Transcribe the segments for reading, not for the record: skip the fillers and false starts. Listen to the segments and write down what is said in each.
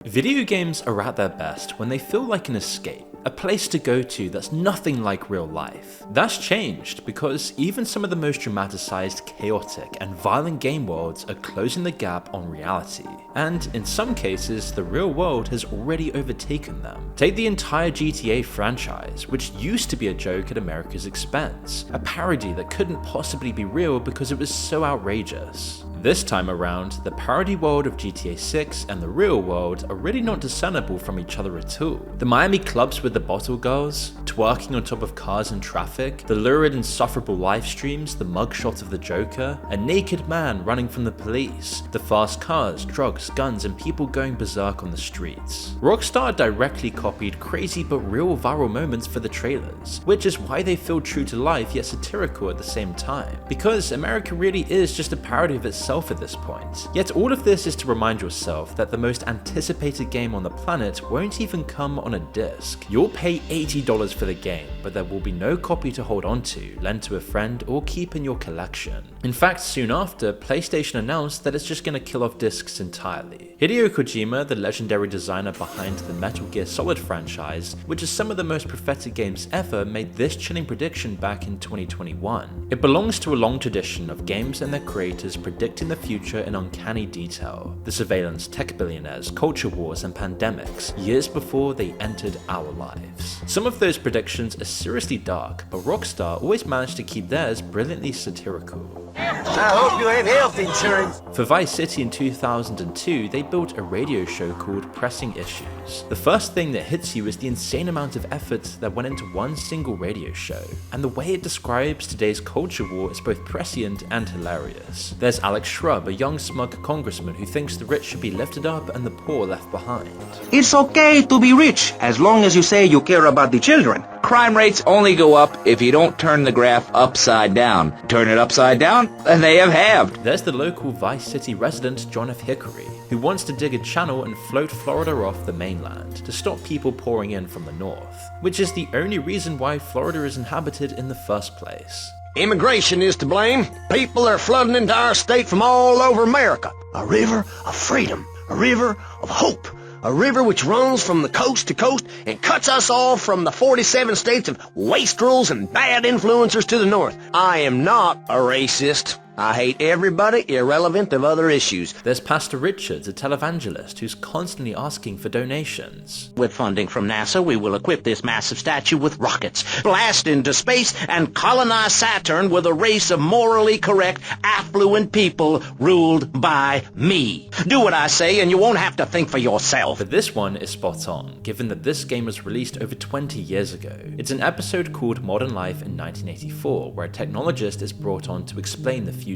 Video games are at their best when they feel like an escape, a place to go to that's nothing like real life. That's changed because even some of the most dramaticized, chaotic, and violent game worlds are closing the gap on reality, and in some cases, the real world has already overtaken them. Take the entire GTA franchise, which used to be a joke at America's expense, a parody that couldn't possibly be real because it was so outrageous. This time around, the parody world of GTA 6 and the real world are really not discernible from each other at all. The Miami clubs with the bottle girls, twerking on top of cars in traffic, the lurid insufferable live streams, the mugshot of the Joker, a naked man running from the police, the fast cars, drugs, guns, and people going berserk on the streets. Rockstar directly copied crazy but real viral moments for the trailers, which is why they feel true to life yet satirical at the same time. Because America really is just a parody of itself at this point. Yet all of this is to remind yourself that the most anticipated game on the planet won't even come on a disc. You'll pay $80 for the game, but there will be no copy to hold on to, lend to a friend, or keep in your collection. In fact, soon after, PlayStation announced that it's just gonna kill off discs entirely. Hideo Kojima, the legendary designer behind the Metal Gear Solid franchise, which is some of the most prophetic games ever, made this chilling prediction back in 2021. It belongs to a long tradition of games and their creators predicting the future in uncanny detail. The surveillance, tech billionaires, culture wars, and pandemics, years before they entered our lives. Some of those predictions are seriously dark, but Rockstar always managed to keep theirs brilliantly satirical. I hope you ain't health insurance. For Vice City in 2002, they built a radio show called Pressing Issues. The first thing that hits you is the insane amount of effort that went into one single radio show, and the way it describes today's culture war is both prescient and hilarious. There's Alex Shrub, a young smug congressman who thinks the rich should be lifted up and the poor left behind. It's okay to be rich, as long as you say you care about the children. Crime rates only go up if you don't turn the graph upside down. Turn it upside down, and they have halved. There's the local Vice City resident John F. Hickory, who wants to dig a channel and float Florida off the mainland to stop people pouring in from the north, which is the only reason why Florida is inhabited in the first place. Immigration is to blame. People are flooding into our state from all over America. A river of freedom, a river of hope, a river which runs from the coast to coast and cuts us off from the 47 states of wastrels and bad influencers to the north. I am not a racist. I hate everybody irrelevant of other issues. There's Pastor Richards, a televangelist who's constantly asking for donations. With funding from NASA, we will equip this massive statue with rockets, blast into space, and colonize Saturn with a race of morally correct, affluent people ruled by me. Do what I say and you won't have to think for yourself. But this one is spot on, given that this game was released over 20 years ago. It's an episode called Modern Life in 1984, where a technologist is brought on to explain the future.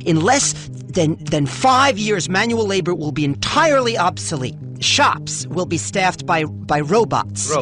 In less than 5 years, manual labor will be entirely obsolete. Shops will be staffed by robots.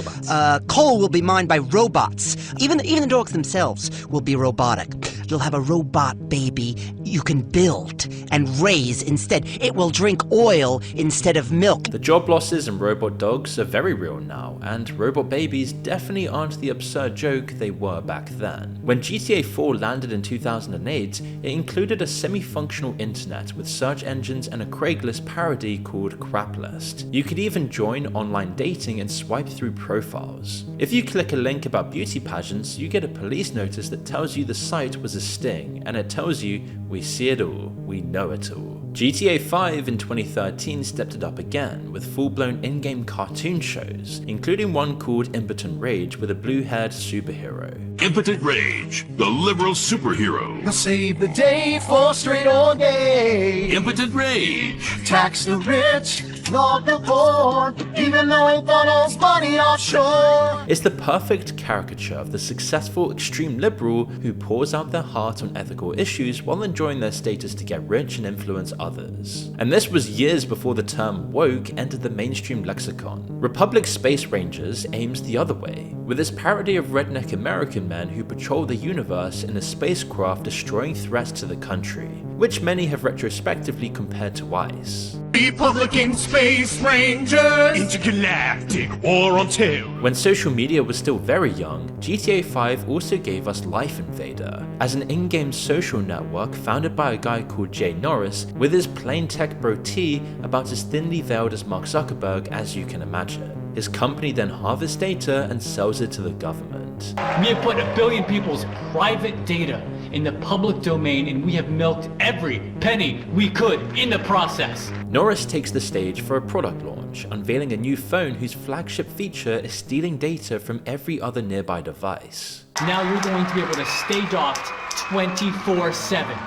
Coal will be mined by robots. Even the dogs themselves will be robotic. You'll have a robot baby you can build and raise instead. It will drink oil instead of milk. The job losses and robot dogs are very real now, and robot babies definitely aren't the absurd joke they were back then. When GTA 4 landed in 2008, it included a semi-functional internet with search engines and a Craigslist parody called Craplist. You could even join online dating and swipe through profiles. If you click a link about beauty pageants, you get a police notice that tells you the site was a sting, and it tells you, we see it all, we know it all. GTA 5 in 2013 stepped it up again with full-blown in-game cartoon shows, including one called Impotent Rage with a blue-haired superhero. Impotent Rage, the liberal superhero. He'll save the day for straight or gay. Impotent Rage. Tax the rich, not the poor, even though he thought us money offshore. It's the perfect caricature of the successful extreme liberal who pours out their heart on ethical issues while enjoying their status to get rich and influence others. And this was years before the term woke entered the mainstream lexicon. Republic Space Rangers aims the other way. with its parody of redneck American men who patrol the universe in a spacecraft destroying threats to the country, which many have retrospectively compared to ICE. Republican Space Rangers! Intergalactic War on Terror! When social media was still very young, GTA 5 also gave us Life Invader, as an in-game social network founded by a guy called Jay Norris with his plain tech bro T about as thinly veiled as Mark Zuckerberg as you can imagine. His company then harvests data and sells it to the government. We have put 1 billion people's private data in the public domain, and we have milked every penny we could in the process. Norris takes the stage for a product launch, unveiling a new phone whose flagship feature is stealing data from every other nearby device. Now you're going to be able to stay docked 24/7.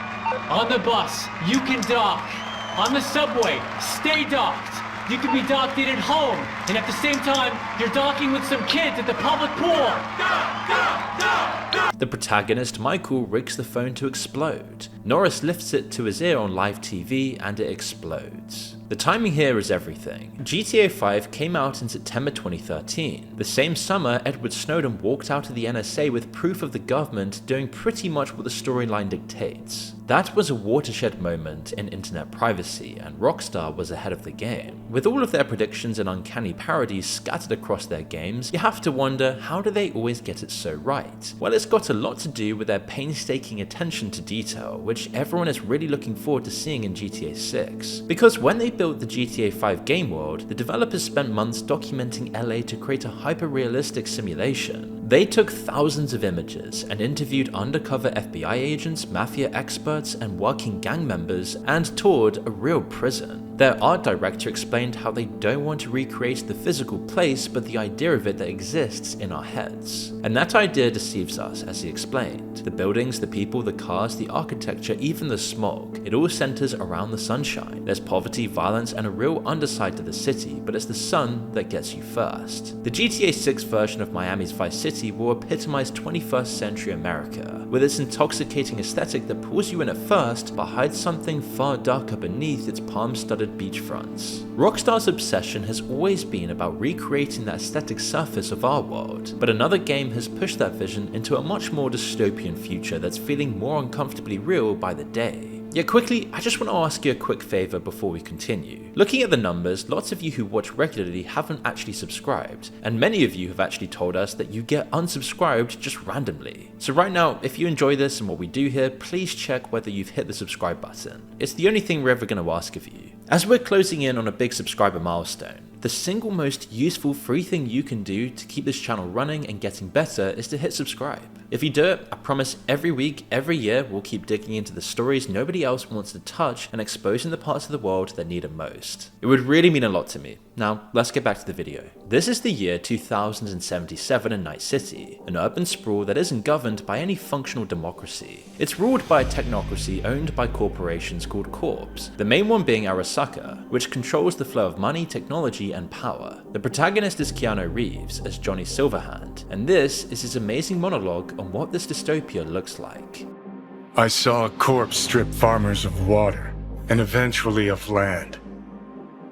On the bus, you can dock. On the subway, stay docked. You can be docked in at home, and at the same time, you're docking with some kids at the public pool. The protagonist, Michael, rigs the phone to explode. Norris lifts it to his ear on live TV and it explodes. The timing here is everything. GTA 5 came out in September 2013. The same summer, Edward Snowden walked out of the NSA with proof of the government doing pretty much what the storyline dictates. That was a watershed moment in internet privacy, and Rockstar was ahead of the game. With all of their predictions and uncanny parodies scattered across their games, you have to wonder, how do they always get it so right? Well, it's got a lot to do with their painstaking attention to detail, which everyone is really looking forward to seeing in GTA 6. Because when they built the GTA 5 game world, the developers spent months documenting LA to create a hyper-realistic simulation. They took thousands of images and interviewed undercover FBI agents, mafia experts, and working gang members, and toured a real prison. Their art director explained how they don't want to recreate the physical place, but the idea of it that exists in our heads. And that idea deceives us, as he explained. The buildings, the people, the cars, the architecture, even the smog, it all centers around the sunshine. There's poverty, violence, and a real underside to the city, but it's the sun that gets you first. The GTA 6 version of Miami's Vice City will epitomize 21st century America, with its intoxicating aesthetic that pulls you in at first, but hides something far darker beneath its palm-studded beachfronts. Rockstar's obsession has always been about recreating that aesthetic surface of our world, but another game has pushed that vision into a much more dystopian future that's feeling more uncomfortably real by the day. Yet quickly, I just want to ask you a quick favor before we continue. Looking at the numbers, lots of you who watch regularly haven't actually subscribed, and many of you have actually told us that you get unsubscribed just randomly. So right now, if you enjoy this and what we do here, please check whether you've hit the subscribe button. It's the only thing we're ever going to ask of you. As we're closing in on a big subscriber milestone, the single most useful free thing you can do to keep this channel running and getting better is to hit subscribe. If you do it, I promise every week, every year, we'll keep digging into the stories nobody else wants to touch and exposing the parts of the world that need it most. It would really mean a lot to me. Now, let's get back to the video. This is the year 2077 in Night City, an urban sprawl that isn't governed by any functional democracy. It's ruled by a technocracy owned by corporations called Corps, the main one being Arasaka, which controls the flow of money, technology, and power. The protagonist is Keanu Reeves as Johnny Silverhand, and this is his amazing monologue on what this dystopia looks like. I saw Corps strip farmers of water, and eventually of land.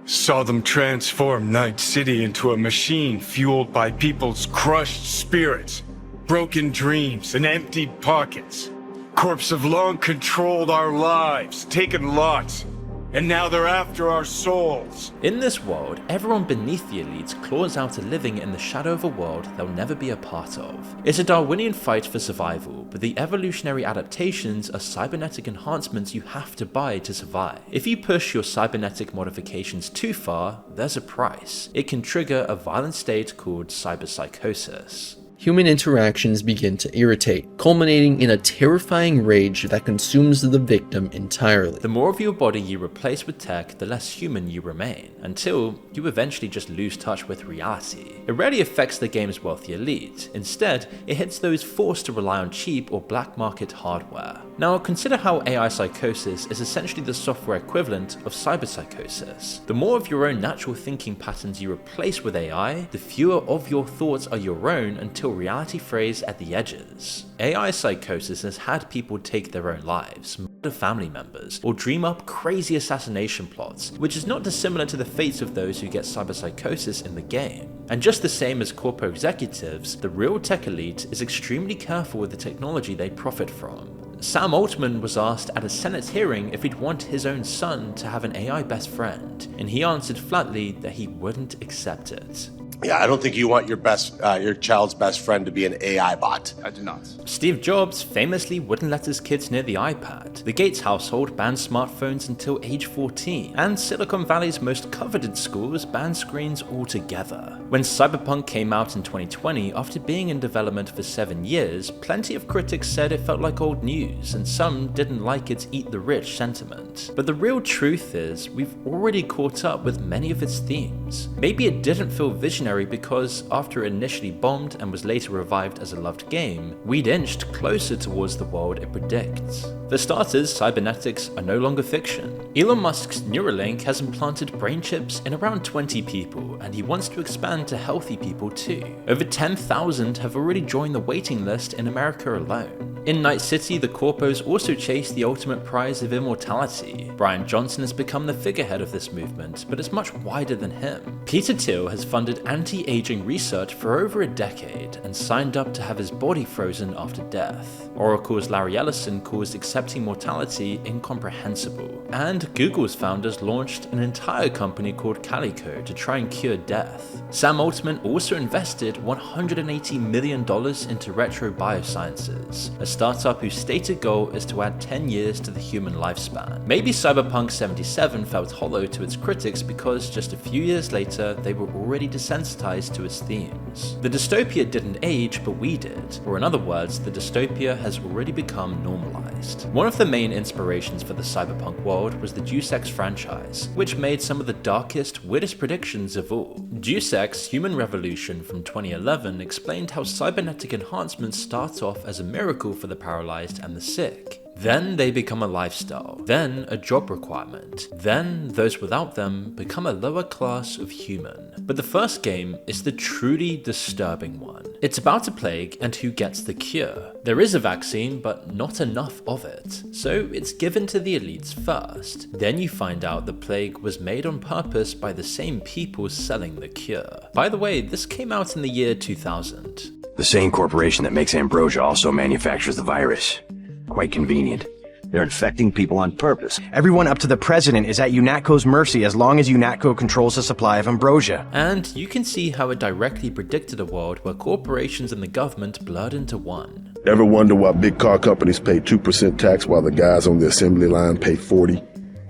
Saw them transform Night City into a machine fueled by people's crushed spirits, broken dreams, and emptied pockets. Corps have long controlled our lives, taken lots, and now they're after our souls. In this world, everyone beneath the elites claws out a living in the shadow of a world they'll never be a part of. It's a Darwinian fight for survival, but the evolutionary adaptations are cybernetic enhancements you have to buy to survive. If you push your cybernetic modifications too far, there's a price. It can trigger a violent state called cyberpsychosis. Human interactions begin to irritate, culminating in a terrifying rage that consumes the victim entirely. The more of your body you replace with tech, the less human you remain, until you eventually just lose touch with reality. It rarely affects the game's wealthy elite. Instead, it hits those forced to rely on cheap or black market hardware. Now consider how AI psychosis is essentially the software equivalent of cyberpsychosis. The more of your own natural thinking patterns you replace with AI, the fewer of your thoughts are your own until reality frays at the edges. AI psychosis has had people take their own lives, murder family members, or dream up crazy assassination plots, which is not dissimilar to the fates of those who get cyberpsychosis in the game. And just the same as corporate executives, the real tech elite is extremely careful with the technology they profit from. Sam Altman was asked at a Senate hearing if he'd want his own son to have an AI best friend, and he answered flatly that he wouldn't accept it. Yeah, I don't think you want your child's best friend to be an AI bot. I do not. Steve Jobs famously wouldn't let his kids near the iPad. The Gates household banned smartphones until age 14, and Silicon Valley's most coveted schools banned screens altogether. When Cyberpunk came out in 2020, after being in development for 7 years, plenty of critics said it felt like old news, and some didn't like its eat the rich sentiment. But the real truth is, we've already caught up with many of its themes. Maybe it didn't feel visionary because after it initially bombed and was later revived as a loved game, we'd inched closer towards the world it predicts. For starters, cybernetics are no longer fiction. Elon Musk's Neuralink has implanted brain chips in around 20 people, and he wants to expand to healthy people too. Over 10,000 have already joined the waiting list in America alone. In Night City, the corpos also chase the ultimate prize of immortality. Brian Johnson has become the figurehead of this movement, but it's much wider than him. Peter Thiel has funded anti-aging research for over a decade and signed up to have his body frozen after death. Oracle's Larry Ellison calls accepting mortality incomprehensible. And Google's founders launched an entire company called Calico to try and cure death. Sam Altman also invested $180 million into Retro Biosciences, a startup whose stated goal is to add 10 years to the human lifespan. Maybe Cyberpunk 77 felt hollow to its critics because just a few years later they were already desensitized to its themes. The dystopia didn't age, but we did. Or in other words, the dystopia has already become normalized. One of the main inspirations for the cyberpunk world was the Deus Ex franchise, which made some of the darkest, weirdest predictions of all. Deus Ex: Human Revolution from 2011 explained how cybernetic enhancements start off as a miracle for the paralyzed and the sick. Then they become a lifestyle, then a job requirement, then those without them become a lower class of human. But the first game is the truly disturbing one. It's about a plague and who gets the cure. There is a vaccine, but not enough of it, so it's given to the elites first. Then you find out the plague was made on purpose by the same people selling the cure. By the way, this came out in the year 2000. The same corporation that makes Ambrosia also manufactures the virus. Quite convenient. They're infecting people on purpose. Everyone up to the president is at UNATCO's mercy as long as UNATCO controls the supply of ambrosia. And you can see how it directly predicted a world where corporations and the government blurred into one. Ever wonder why big car companies pay 2% tax while the guys on the assembly line pay 40?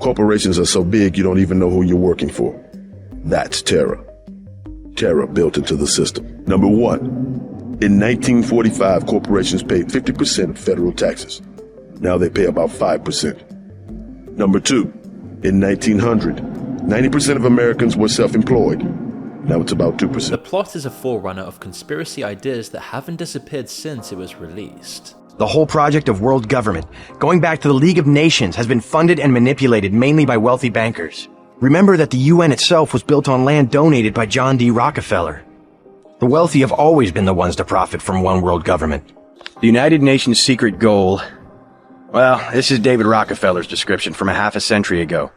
Corporations are so big you don't even know who you're working for. That's terror. Terror built into the system. Number one. In 1945, corporations paid 50% of federal taxes. Now they pay about 5%. Number two, in 1900, 90% of Americans were self-employed. Now it's about 2%. The plot is a forerunner of conspiracy ideas that haven't disappeared since it was released. The whole project of world government, going back to the League of Nations, has been funded and manipulated mainly by wealthy bankers. Remember that the UN itself was built on land donated by John D. Rockefeller. The wealthy have always been the ones to profit from one world government. The United Nations' secret goal... Well, this is David Rockefeller's description from a half a century ago.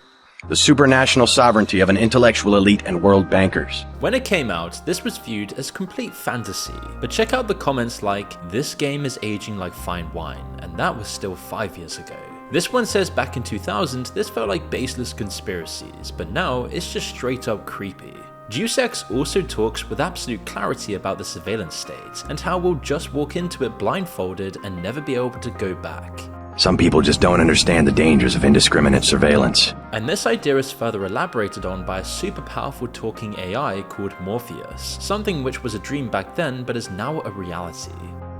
The supranational sovereignty of an intellectual elite and world bankers. When it came out, this was viewed as complete fantasy. But check out the comments like, "This game is aging like fine wine," and that was still 5 years ago. This one says back in 2000, this felt like baseless conspiracies, but now it's just straight up creepy. Deus Ex also talks with absolute clarity about the surveillance state, and how we'll just walk into it blindfolded and never be able to go back. Some people just don't understand the dangers of indiscriminate surveillance. And this idea is further elaborated on by a super powerful talking AI called Morpheus, something which was a dream back then but is now a reality.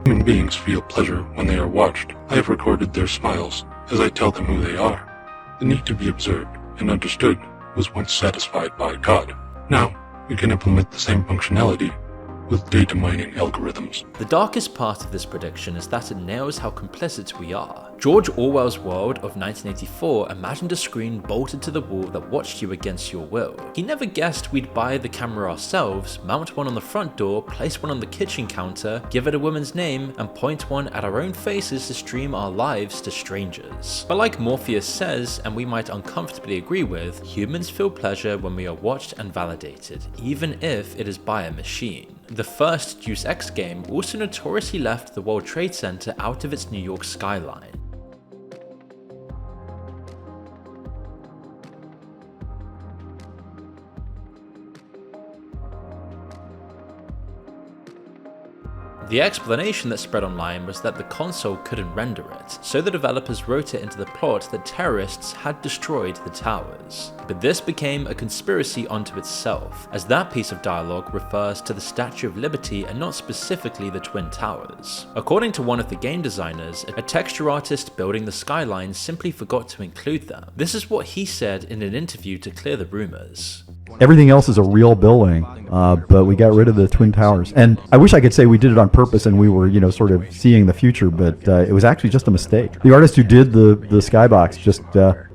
Human beings feel pleasure when they are watched. I have recorded their smiles as I tell them who they are. The need to be observed and understood was once satisfied by God. Now, we can implement the same functionality with data mining algorithms. The darkest part of this prediction is that it nails how complicit we are. George Orwell's world of 1984 imagined a screen bolted to the wall that watched you against your will. He never guessed we'd buy the camera ourselves, mount one on the front door, place one on the kitchen counter, give it a woman's name, and point one at our own faces to stream our lives to strangers. But like Morpheus says, and we might uncomfortably agree with, humans feel pleasure when we are watched and validated, even if it is by a machine. The first Deus Ex game also notoriously left the World Trade Center out of its New York skyline. The explanation that spread online was that the console couldn't render it, so the developers wrote it into the plot that terrorists had destroyed the towers. But this became a conspiracy unto itself, as that piece of dialogue refers to the Statue of Liberty and not specifically the Twin Towers. According to one of the game designers, a texture artist building the skyline simply forgot to include them. This is what he said in an interview to clear the rumors. Everything else is a real building, but we got rid of the Twin Towers. And I wish I could say we did it on purpose and we were, sort of seeing the future, but it was actually just a mistake. The artist who did the skybox just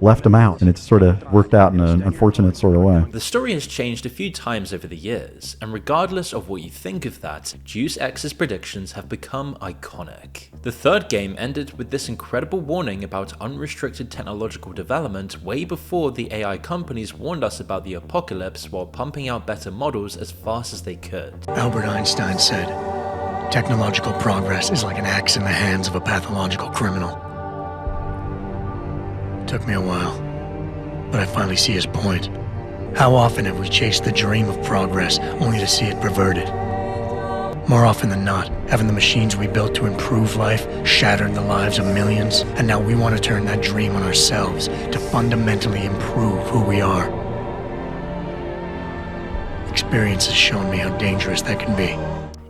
left them out, and it sort of worked out in an unfortunate sort of way. The story has changed a few times over the years, and regardless of what you think of that, Deus Ex's predictions have become iconic. The third game ended with this incredible warning about unrestricted technological development way before the AI companies warned us about the apocalypse while pumping out better models as fast as they could. Albert Einstein said, "Technological progress is like an axe in the hands of a pathological criminal." It took me a while, but I finally see his point. How often have we chased the dream of progress only to see it perverted? More often than not, haven't the machines we built to improve life shattered the lives of millions? And now we want to turn that dream on ourselves to fundamentally improve who we are. Experience has shown me how dangerous that can be.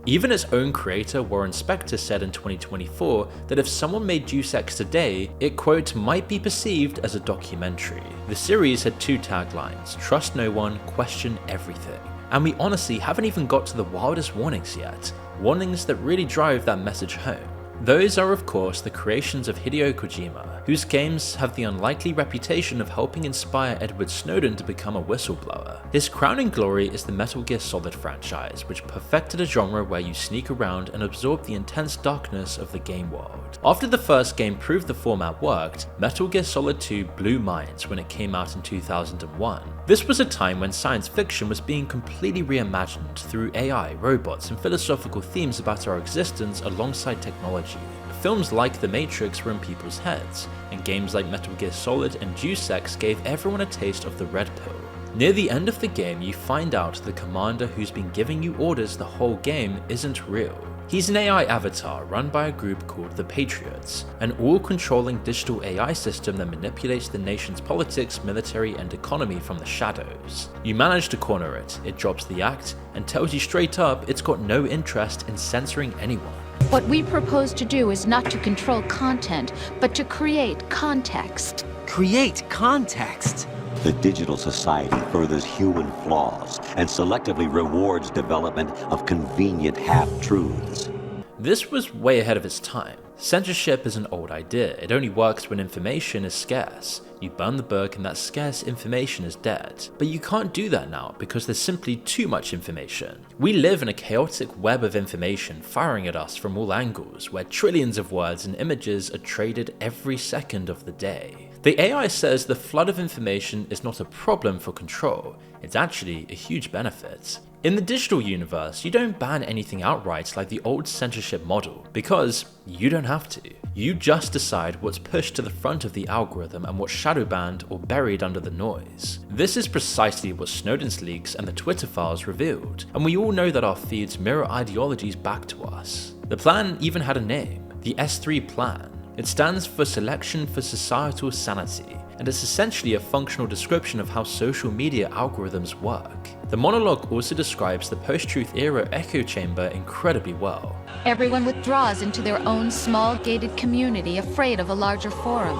Even its own creator, Warren Spector, said in 2024 that if someone made Deus Ex today, it, quote, might be perceived as a documentary. The series had two taglines: trust no one, question everything. And we honestly haven't even got to the wildest warnings yet, warnings that really drive that message home. Those are of course the creations of Hideo Kojima, whose games have the unlikely reputation of helping inspire Edward Snowden to become a whistleblower. His crowning glory is the Metal Gear Solid franchise, which perfected a genre where you sneak around and absorb the intense darkness of the game world. After the first game proved the format worked, Metal Gear Solid 2 blew minds when it came out in 2001. This was a time when science fiction was being completely reimagined through AI, robots, and philosophical themes about our existence alongside technology. Films like The Matrix were in people's heads, and games like Metal Gear Solid and Deus Ex gave everyone a taste of the red pill. Near the end of the game, you find out the commander who's been giving you orders the whole game isn't real. He's an AI avatar run by a group called the Patriots, an all-controlling digital AI system that manipulates the nation's politics, military, and economy from the shadows. You manage to corner it, it drops the act, and tells you straight up it's got no interest in censoring anyone. What we propose to do is not to control content, but to create context. Create context? The digital society furthers human flaws and selectively rewards development of convenient half-truths. This was way ahead of its time. Censorship is an old idea. It only works when information is scarce. You burn the book and that scarce information is dead. But you can't do that now because there's simply too much information. We live in a chaotic web of information firing at us from all angles, where trillions of words and images are traded every second of the day. The AI says the flood of information is not a problem for control, it's actually a huge benefit. In the digital universe, you don't ban anything outright like the old censorship model, because you don't have to. You just decide what's pushed to the front of the algorithm and what's shadow banned or buried under the noise. This is precisely what Snowden's leaks and the Twitter files revealed, and we all know that our feeds mirror ideologies back to us. The plan even had a name, the S3 Plan. It stands for Selection for Societal Sanity, and it's essentially a functional description of how social media algorithms work. The monologue also describes the post-truth era echo chamber incredibly well. Everyone withdraws into their own small gated community, afraid of a larger forum.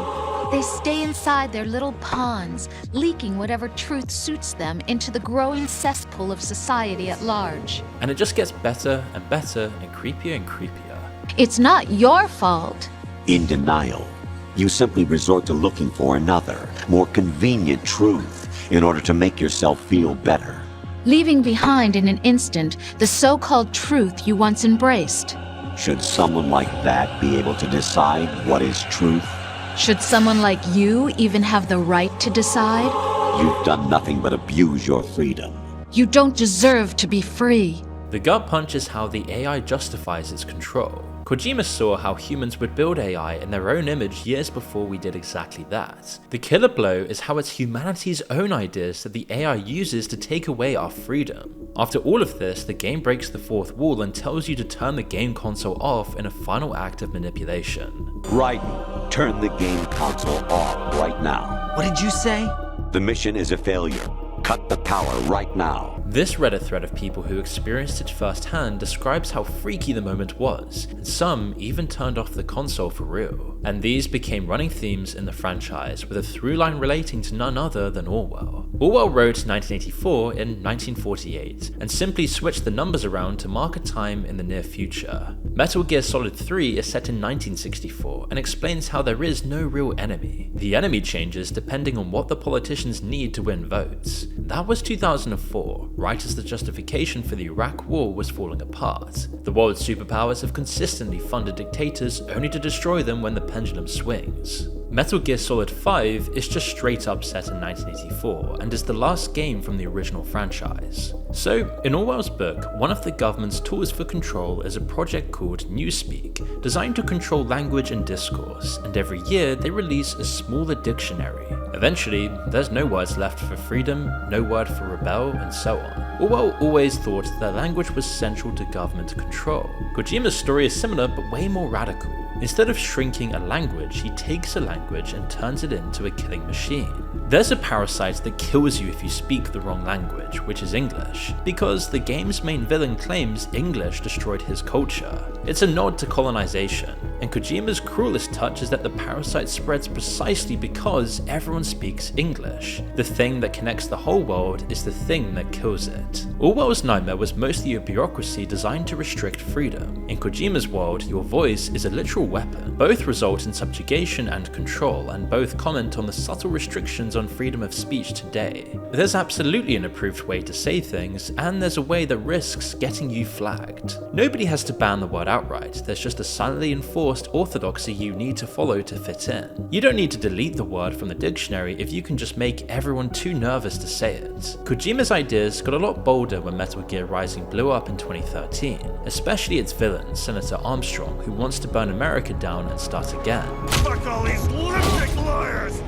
They stay inside their little ponds, leaking whatever truth suits them into the growing cesspool of society at large. And it just gets better and better and creepier and creepier. It's not your fault. In denial, you simply resort to looking for another, more convenient truth in order to make yourself feel better. Leaving behind in an instant the so-called truth you once embraced. Should someone like that be able to decide what is truth? Should someone like you even have the right to decide? You've done nothing but abuse your freedom. You don't deserve to be free. The gut punch is how the AI justifies its control. Kojima saw how humans would build AI in their own image years before we did exactly that. The killer blow is how it's humanity's own ideas that the AI uses to take away our freedom. After all of this, the game breaks the fourth wall and tells you to turn the game console off in a final act of manipulation. Raiden, turn the game console off right now. What did you say? The mission is a failure. Cut the power right now. This Reddit thread of people who experienced it firsthand describes how freaky the moment was, and some even turned off the console for real. And these became running themes in the franchise, with a through line relating to none other than Orwell. Orwell wrote 1984 in 1948, and simply switched the numbers around to mark a time in the near future. Metal Gear Solid 3 is set in 1964, and explains how there is no real enemy. The enemy changes depending on what the politicians need to win votes. That was 2004, right as the justification for the Iraq War was falling apart. The world's superpowers have consistently funded dictators only to destroy them when the pendulum swings. Metal Gear Solid 5 is just straight up set in 1984 and is the last game from the original franchise. So, in Orwell's book, one of the government's tools for control is a project called Newspeak, designed to control language and discourse, and every year they release a smaller dictionary. Eventually, there's no words left for freedom, no word for rebel, and so on. Orwell always thought that language was central to government control. Kojima's story is similar but way more radical. Instead of shrinking a language, he takes a language and turns it into a killing machine. There's a parasite that kills you if you speak the wrong language, which is English, because the game's main villain claims English destroyed his culture. It's a nod to colonization, and Kojima's cruelest touch is that the parasite spreads precisely because everyone speaks English. The thing that connects the whole world is the thing that kills it. Orwell's nightmare was mostly a bureaucracy designed to restrict freedom. In Kojima's world, your voice is a literal weapon. Both result in subjugation and control, and both comment on the subtle restrictions on freedom of speech today. There's absolutely an approved way to say things, and there's a way that risks getting you flagged. Nobody has to ban the word outright, there's just a silently enforced orthodoxy you need to follow to fit in. You don't need to delete the word from the dictionary if you can just make everyone too nervous to say it. Kojima's ideas got a lot bolder when Metal Gear Rising blew up in 2013, especially its villain, Senator Armstrong, who wants to burn America down and start again. Fuck all these lipstick lawyers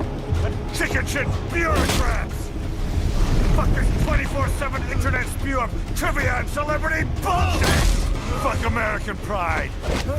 and chicken shit bureaucrats! Fuck this 24/7 internet spew of trivia and celebrity bullshit! Fuck American pride!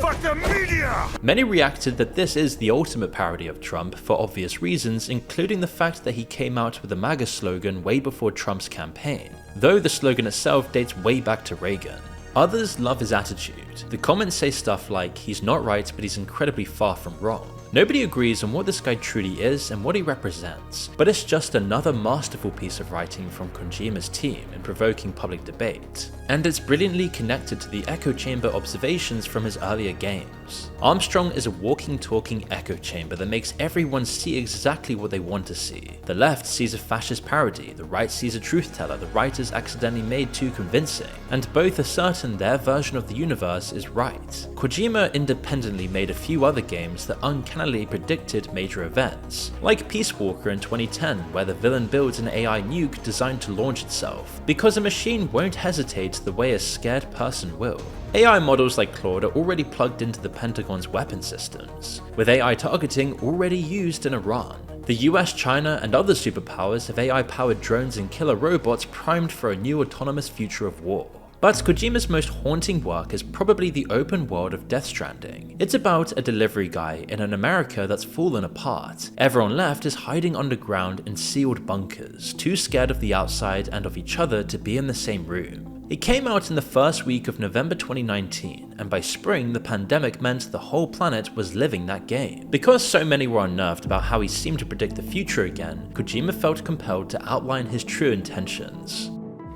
Fuck the media! Many reacted that this is the ultimate parody of Trump for obvious reasons, including the fact that he came out with the MAGA slogan way before Trump's campaign, though the slogan itself dates way back to Reagan. Others love his attitude. The comments say stuff like, he's not right but he's incredibly far from wrong. Nobody agrees on what this guy truly is and what he represents, but it's just another masterful piece of writing from Kojima's team in provoking public debate. And it's brilliantly connected to the echo chamber observations from his earlier games. Armstrong is a walking, talking echo chamber that makes everyone see exactly what they want to see. The left sees a fascist parody, the right sees a truth teller the writers accidentally made too convincing, and both are certain their version of the universe is right. Kojima independently made a few other games that uncannily predicted major events, like Peace Walker in 2010, where the villain builds an AI nuke designed to launch itself, because a machine won't hesitate the way a scared person will. AI models like Claude are already plugged into the Pentagon's weapon systems, with AI targeting already used in Iran. The US, China, and other superpowers have AI-powered drones and killer robots primed for a new autonomous future of war. But Kojima's most haunting work is probably the open world of Death Stranding. It's about a delivery guy in an America that's fallen apart. Everyone left is hiding underground in sealed bunkers, too scared of the outside and of each other to be in the same room. It came out in the first week of November 2019, and by spring the pandemic meant the whole planet was living that game. Because so many were unnerved about how he seemed to predict the future again, Kojima felt compelled to outline his true intentions.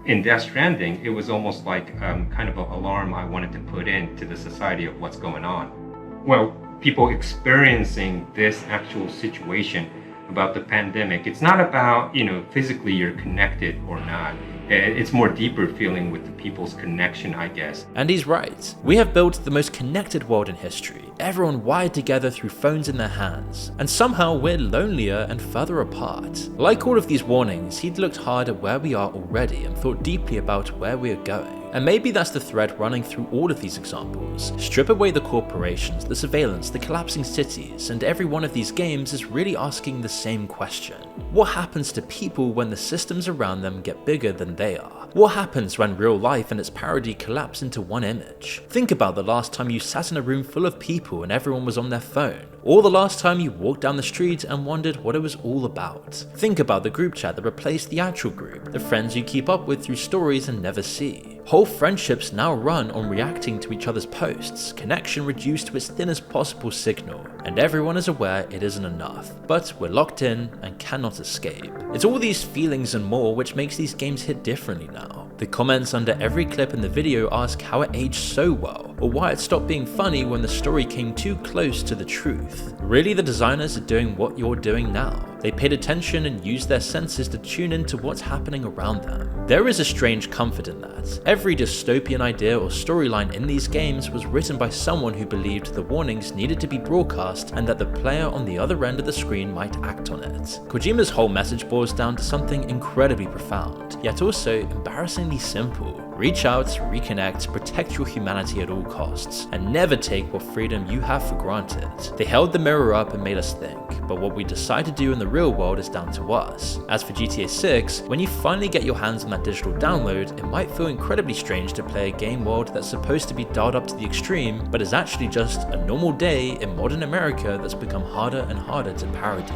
In Death Stranding, it was almost like kind of an alarm I wanted to put into the society of what's going on. Well, people experiencing this actual situation about the pandemic, it's not about, physically you're connected or not. It's more deeper feeling with the people's connection, I guess. And he's right. We have built the most connected world in history, everyone wired together through phones in their hands, and somehow we're lonelier and further apart. Like all of these warnings, he'd looked hard at where we are already and thought deeply about where we are going. And maybe that's the thread running through all of these examples. Strip away the corporations, the surveillance, the collapsing cities, and every one of these games is really asking the same question. What happens to people when the systems around them get bigger than they are? What happens when real life and its parody collapse into one image? Think about the last time you sat in a room full of people and everyone was on their phone. Or the last time you walked down the street and wondered what it was all about. Think about the group chat that replaced the actual group, the friends you keep up with through stories and never see. Whole friendships now run on reacting to each other's posts, connection reduced to its thinnest possible signal, and everyone is aware it isn't enough, but we're locked in and cannot escape. It's all these feelings and more which makes these games hit differently now. The comments under every clip in the video ask how it aged so well, or why it stopped being funny when the story came too close to the truth. Really, the designers are doing what you're doing now. They paid attention and used their senses to tune into what's happening around them. There is a strange comfort in that. Every dystopian idea or storyline in these games was written by someone who believed the warnings needed to be broadcast and that the player on the other end of the screen might act on it. Kojima's whole message boils down to something incredibly profound, yet also embarrassingly simple. Reach out, reconnect, protect your humanity at all costs, and never take what freedom you have for granted. They held the mirror up and made us think, but what we decide to do in the real world is down to us. As for GTA 6, when you finally get your hands on that digital download, it might feel incredibly strange to play a game world that's supposed to be dialed up to the extreme, but is actually just a normal day in modern America that's become harder and harder to parody.